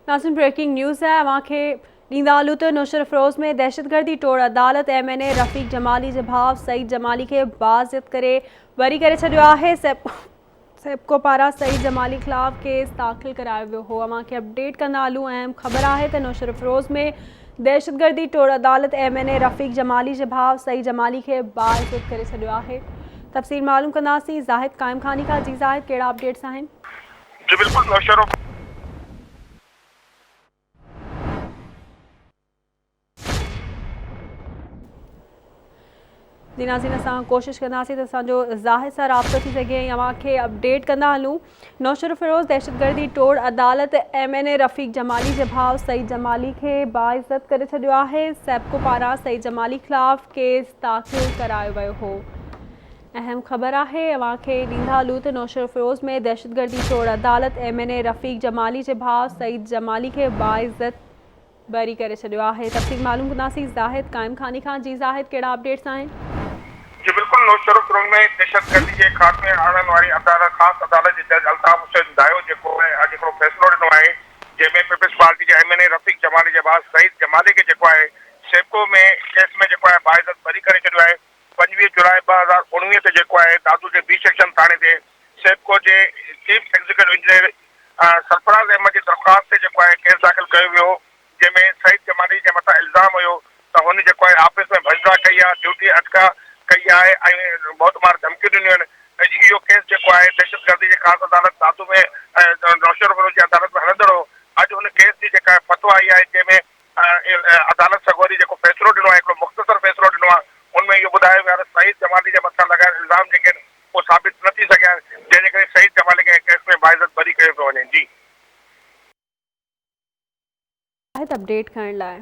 नाज़रीन breaking news है अवांखे ॾींदा हलूं त नुसरत फ़िरोज़ में दहशतगर्दी टोड़ अदालत MNA रफ़ीक जमाली जे भाउ सईद जमाली खे बाज़ियत करे बरी करे छॾियो आहे। सेप्को पारां सईद जमाली ख़िलाफ़ केस दाख़िल करायो वियो हो। अवांखे अपडेट कंदा हलूं। अहम ख़बर आहे त नुसरत फ़िरोज़ में दहशतगर्दी टोड़ अदालत MNA रफ़ीक जमाली जे भाउ सईद जमाली खे बाज़ियत करे छॾियो आहे। तफ़सील मालूम कंदासीं ज़ाहिद काइम खानी खां। जी ज़ाहिद, कहिड़ा अपडेट्स आहिनि? जी बिल्कुल नौशरो जी नाज़रीन, असां कोशिश कंदासीं त असांजो ज़ाहिद सां राब्तो थी सघे ऐं अव्हांखे अपडेट कंदा हलूं। नौशर फ़िरोज़ दहशतगर्दी टोड़ अदालत MNA रफ़ीक जमाली जे भाउ सईद जमाली खे बाइज़्ज़त करे छॾियो आहे। सेप्को पारां सईद जमाली ख़िलाफ़ केस दाख़िल करायो वियो हो। अहम ख़बर आहे अव्हांखे ॾींदा हलूं त नौशर फ़िरोज़ में दहशतगर्दी टोड़ अदालत MNA रफ़ीक जमाली जे भाउ सईद जमाली खे बाइज़्ज़त बरी करे छॾियो आहे। तफ़सील मालूम कंदासीं ज़ाहिद काइम खानी खां। जी ज़ाहिद, कहिड़ा अपडेट्स आहिनि? जी बिल्कुल नौशरो फिरोज़ में दहशतगर्दी के खात्मे आणण वारी अदालत ख़ास अदालत जे जज अल्ताफ़ हुसैन दायो जेको है अॼु हिकिड़ो फ़ैसिलो ॾिनो आहे, जंहिंमें पीपल्स पार्टी जे MNA रफ़ीक जमाली जे भाउ सईद जमाली खे जेको आहे सेप्को में केस में जेको आहे बाइज़्ज़त बरी करे छॾियो आहे। 25 जुलाई 2019 ते जेको आहे दादू जे B सेक्शन थाणे ते सेप्को जे chief executive engineer Sarfaraz Ahmad जी दरख़्वास्त ते जेको आहे केस दाख़िल कयो वियो, जंहिंमें सईद जमाली जे मथां इल्ज़ाम हुयो त हुन जेको आहे ऑफिस में भजड़ा कई आहे, ड्यूटी अटका कई आहे ऐं मौतमार धमकियूं ॾिनियूं आहिनि। इहो केस जेको आहे दहशतगर्दी जे ख़ासि अदालत दादू में नौशर फ़िरोज़ जी अदालत में हलंदड़ हो। अॼु हुन केस जी जेका फतवा आई आहे, जंहिंमें अदालत सगोरी जेको फ़ैसिलो ॾिनो आहे, हिकिड़ो मुख़्तसर फ़ैसिलो ॾिनो आहे, उनमें इहो ॿुधायो वियो आहे त सईद जमाली जे मथां लॻायल इल्ज़ाम जेके आहिनि उहे साबित न थी सघिया आहिनि, जंहिंजे करे सईद जमाली खे केस में बाइज़्ज़त बरी कयो पियो वञे। जी अपडेट करण लाइ